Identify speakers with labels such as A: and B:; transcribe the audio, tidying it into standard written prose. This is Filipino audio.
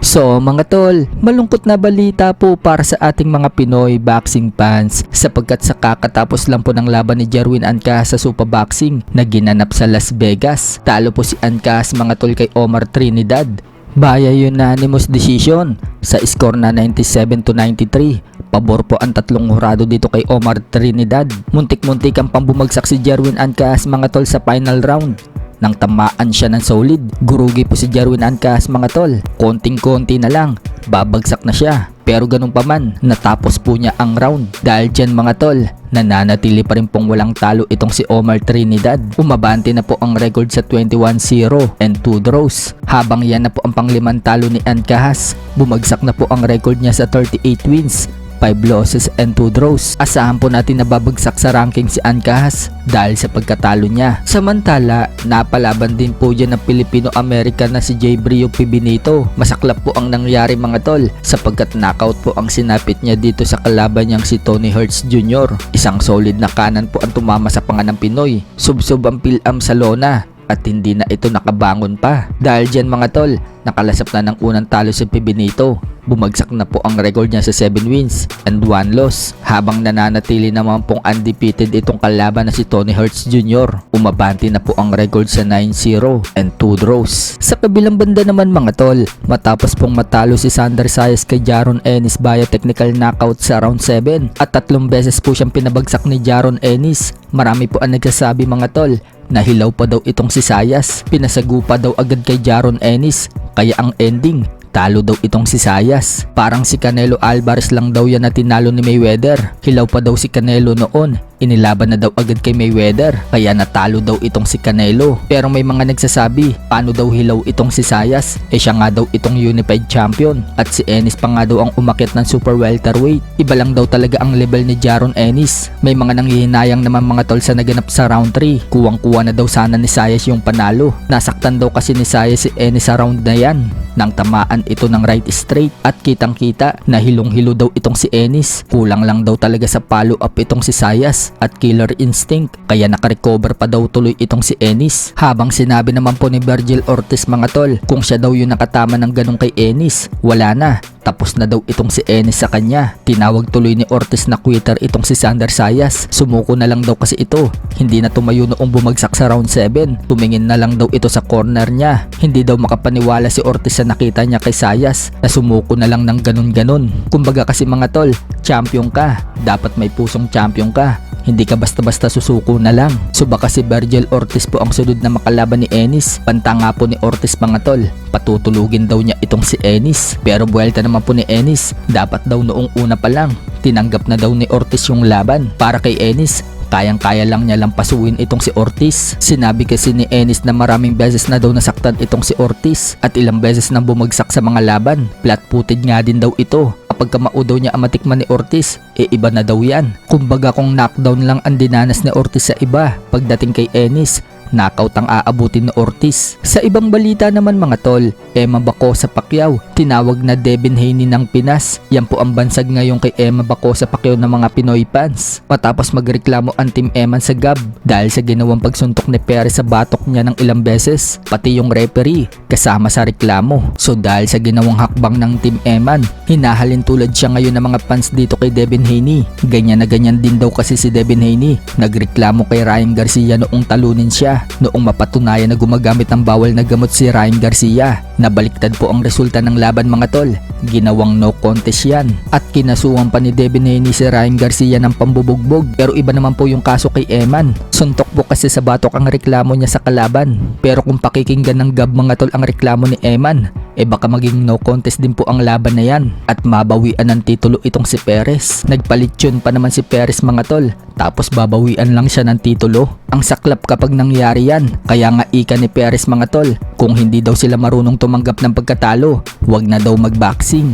A: So mga tol, malungkot na balita po para sa ating mga Pinoy boxing fans sapagkat sa kakatapos lang po ng laban ni Jerwin Ancahas sa Super Boxing na ginanap sa Las Vegas. Talo po si Ancahas mga tol kay Omar Trinidad via unanimous decision sa score na 97-93. Pabor po ang tatlong hurado dito kay Omar Trinidad. Muntik-muntik ang pambumagsak si Jerwin Ancahas mga tol sa final round. Nang tamaan siya ng solid, gurugi po si Jerwin Ancahas mga tol. Konting-konti na lang, babagsak na siya. Pero ganun pa man, natapos po niya ang round. Dahil dyan mga tol, nananatili pa rin pong walang talo itong si Omar Trinidad. Umabante na po ang record sa 21-0 and 2 draws. Habang yan na po ang panglimang talo ni Ancahas, bumagsak na po ang record niya sa 38 wins, 5 losses and 2 draws. Asahan po natin na babagsak sa ranking si Ancahas dahil sa pagkatalo niya. Samantala, napalaban din po dyan ng Pilipino-American na si J. Brio P. Benito. Masaklap po ang nangyari mga tol sapagkat knockout po ang sinapit niya dito sa kalaban niyang si Tony Hertz Jr. Isang solid na kanan po ang tumama sa panga ng Pinoy. Subsob ang Phil-Am sa lona at hindi na ito nakabangon pa. Dahil dyan mga tol, nakalasap na ng unang talo si P. Benito. Bumagsak na po ang record niya sa 7 wins and 1 loss habang nananatili naman pong undefeated itong kalaban na si Tony Hertz Jr. Umabante na po ang record sa 9-0 and 2 draws. Sa kabilang banda naman mga tol, matapos pong matalo si Sander Sayas kay Jaron Ennis via technical knockout sa round 7 at 3 beses po siyang pinabagsak ni Jaron Ennis. Marami po ang nagsasabi mga tol, nahilaw pa daw itong si Sayas. Pinasagupa daw agad kay Jaron Ennis kaya ang ending, talo daw itong si Sayas. Parang si Canelo Alvarez lang daw yan na tinalo ni Mayweather. Hilaw pa daw si Canelo noon. Inilaban na daw agad kay Mayweather kaya natalo daw itong si Canelo. Pero may mga nagsasabi, paano daw hilaw itong si Sayas? Siya nga daw itong unified champion at si Ennis pa nga daw ang umakyat ng super welterweight. Iba lang daw talaga ang level ni Jaron Ennis. May mga nanghihinayang naman mga tol sa naganap sa round 3. Kuwang-kuwa na daw sana ni Sayas yung panalo. Nasaktan daw kasi ni Sayas si Ennis sa round na yan. Nang tamaan ito ng right straight at kitang-kita na hilong-hilo daw itong si Ennis. Kulang lang daw talaga sa follow-up itong si Sayas at killer instinct kaya nakarecover pa daw tuloy itong si Ennis. Habang sinabi naman po ni Virgil Ortiz mga tol, kung siya daw yung nakatama ng ganun kay Ennis, wala na. Tapos na daw itong si Ennis sa kanya. Tinawag tuloy ni Ortiz na quitter itong si Sander Sayas. Sumuko na lang daw kasi ito. Hindi na tumayo noong bumagsak sa round 7. Tumingin na lang daw ito sa corner niya. Hindi daw makapaniwala si Ortiz sa nakita niya kay Sayas na sumuko na lang ng ganun-ganun. Kumbaga kasi mga tol, champion ka. Dapat may pusong champion ka. Hindi ka basta-basta susuko na lang. So baka si Virgil Ortiz po ang sunod na makalaban ni Ennis. Panta nga po ni Ortiz mga tol, patutulugin daw niya itong si Ennis. Pero buwelta naman po ni Ennis, dapat daw noong una pa lang tinanggap na daw ni Ortiz yung laban. Para kay Ennis, kayang-kaya lang niya lampasuin itong si Ortiz. Sinabi kasi ni Ennis na maraming beses na daw nasaktan itong si Ortiz at ilang beses na bumagsak sa mga laban. Flat-footed nga din daw ito. Kapag kamao daw niya ang matikman ni Ortiz, iba na daw yan. Kumbaga kung knockdown lang ang dinanas ni Ortiz sa iba, pagdating kay Ennis, knockout ang aabutin ni Ortiz. Sa ibang balita naman mga tol, Emma Bacosa Pacquiao, tinawag na Devin Haney ng Pinas. Yan po ang bansag ngayon kay Emma Bacosa Pacquiao ng mga Pinoy fans. Matapos magreklamo ang Team Eman sa GAB dahil sa ginawang pagsuntok ni Perez sa batok niya ng ilang beses, pati yung referee kasama sa reklamo. So dahil sa ginawang hakbang ng Team Eman, hinahalin tulad siya ngayon ng mga fans dito kay Devin Haney. Ganyan na ganyan din daw kasi si Devin Haney. Nagreklamo kay Ryan Garcia noong talunin siya. Noong mapatunayan na gumagamit ng bawal na gamot si Ryan Garcia. Nabaliktad po ang resulta ng laban mga tol. Ginawang no contest yan. At kinasuhan pa ni Devin Haney si Ryan Garcia ng pambubugbog. Pero iba naman po yung kaso kay Eman. Suntok po kasi sa batok ang reklamo niya sa kalaban. Pero kung pakikinggan ng GAB mga tol ang reklamo ni Eman, baka maging no contest din po ang laban na yan. At mabawian ng titulo itong si Perez. Nagpalitsyon pa naman si Perez mga tol. Tapos babawian lang siya ng titulo. Ang saklap kapag nangyari yan. Kaya nga ika ni Perez mga tol, kung hindi daw sila marunong tumanggap ng pagkatalo, wag na daw magboxing.